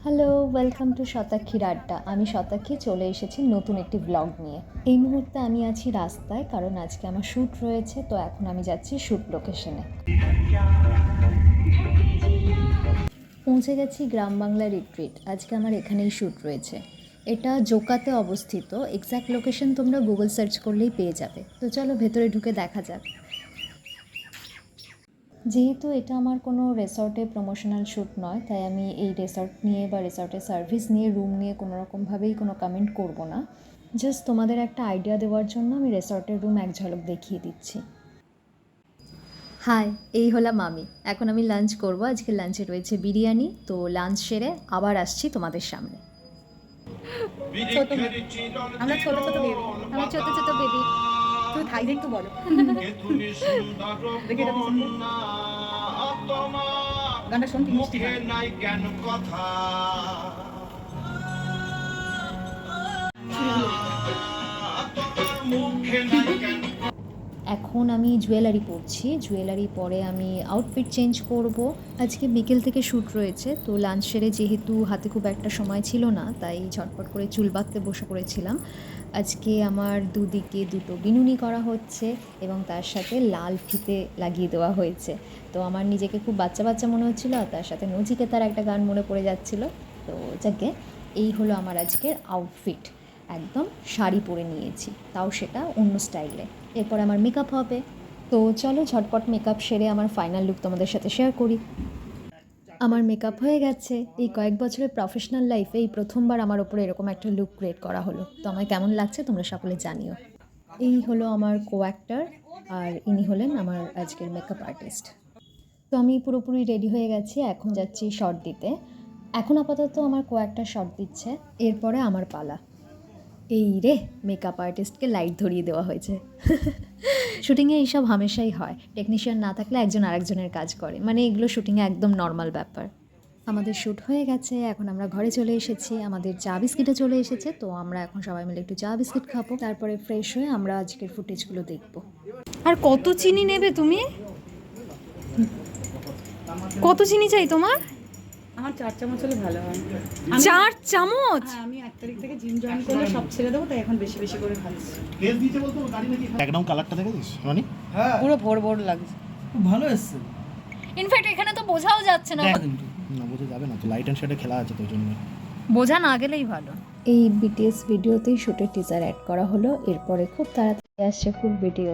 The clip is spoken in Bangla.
হ্যালো, ওয়েলকাম টু শতাক্ষীর আড্ডা। আমি শতাক্ষী চলে এসেছি নতুন একটি ব্লগ নিয়ে। এই মুহূর্তে আমি আছি রাস্তায়, কারণ আজকে আমার শ্যুট রয়েছে। তো এখন আমি যাচ্ছি শ্যুট লোকেশনে। পৌঁছে গেছি গ্রাম বাংলা রিট্রিট। আজকে আমার এখানেই শ্যুট রয়েছে। এটা জোকাতে অবস্থিত। এক্স্যাক্ট লোকেশন তোমরা গুগল সার্চ করলেই পেয়ে যাবে। তো চলো ভেতরে ঢুকে দেখা যাক। যেহেতু এটা আমার কোনো রিসর্টে প্রমোশনাল শ্যুট নয়, তাই আমি এই রিসর্ট নিয়ে বা রিসর্টের সার্ভিস নিয়ে, রুম নিয়ে কোনো রকমভাবেই কোনো কমেন্ট করব না। জাস্ট তোমাদের একটা আইডিয়া দেওয়ার জন্য আমি রিসর্টের রুম এক ঝলক দেখিয়ে দিচ্ছি। হাই, এই হলাম আমি। এখন আমি লাঞ্চ করব। আজকে লাঞ্চে রয়েছে বিরিয়ানি। তো লাঞ্চ সেরে আবার আসছি তোমাদের সামনে। আমরা ছোট ছোট বেবি, আমার ছোট ছোট বেবি। তুমি থাইল্যান্ড একটু বলো। দেখি এটা গানটা শুন কি মিষ্টি গান। এখন আমি জুয়েলারি পরছি। জুয়েলারি পরে আমি আউটফিট চেঞ্জ করব। আজকে বিকেল থেকে শ্যুট রয়েছে, তো লাঞ্চ সেরে যেহেতু হাতে খুব একটা সময় ছিল না, তাই ঝটপট করে চুল বাঁধতে বসে পড়েছিলাম। আজকে আমার দুদিকে দুটো বিনুনি করা হচ্ছে এবং তার সাথে লাল ফিতে লাগিয়ে দেওয়া হয়েছে। তো আমার নিজেকে খুব বাচ্চা বাচ্চা মনে হচ্ছিলো, আর তার সাথে নচিকেতার একটা গান মনে পড়ে যাচ্ছিলো। তো যাকে, এই হলো আমার আজকের আউটফিট। একদম শাড়ি পরে নিয়েছি, তাও সেটা অন্য স্টাইলে। এরপর আমার মেকআপ হবে। তো চলো ঝটপট মেকআপ সেরে আমার ফাইনাল লুক তোমাদের সাথে শেয়ার করি। আমার মেকআপ হয়ে গেছে। এই কয়েক বছরের প্রফেশনাল লাইফে এই প্রথমবার আমার ওপরে এরকম একটা লুক ক্রিয়েট করা হলো। তো আমায় কেমন লাগছে তোমরা সকলে জানিও। এই হলো আমার কো অ্যাক্টর, আর ইনি হলেন আমার আজকের মেকআপ আর্টিস্ট। তো আমি পুরোপুরি রেডি হয়ে গেছি, এখন যাচ্ছি শট দিতে। এখন আপাতত আমার কো অ্যাক্টর শট দিচ্ছে, এরপরে আমার পালা। এই রে, মেকআপ আর্টিস্টকে লাইট ধরিয়ে দেওয়া হয়েছে। শুটিংয়ে এইসব হামেশাই হয়। টেকনিশিয়ান না থাকলে একজন আরেকজনের কাজ করে, মানে এগুলো শুটিংয়ে একদম নর্মাল ব্যাপার। আমাদের শ্যুট হয়ে গেছে, এখন আমরা ঘরে চলে এসেছি। আমাদের চা বিস্কিটে চলে এসেছে, তো আমরা এখন সবাই মিলে একটু চা বিস্কিট খাবো। তারপরে ফ্রেশ হয়ে আমরা আজকের ফুটেজগুলো দেখবো। আর কত চিনি নেবে তুমি? কত চিনি চাই তোমার? আমার 4 চামচ হলে ভালো হয়। 4 চামচ? হ্যাঁ, আমি 1 তারিখ থেকে জিম জয়েন করলে সব ছেড়ে দেবো, তাই এখন বেশি বেশি করে খাচ্ছি। তেল দিতে বলতো গাড়ি নাকি ব্যাকগ্রাউন্ড কালারটা দেখেছিস মানে পুরো ভোর ভোর লাগছে। খুব ভালো এসছে ইনফ্যাক্ট এখানে তো বোঝাও যাচ্ছে না। কিন্তু না বোঝা যাবে না তো, লাইট অ্যান্ড শেডে খেলা আছে তো ওই জন্য। বোঝা না গেলেই ভালো। এই বিটিএস ভিডিওতেই শ্যুটের টিজার অ্যাড করা হলো। এরপরে খুব তাড়াতাড়ি আসছে ফুল ভিডিও।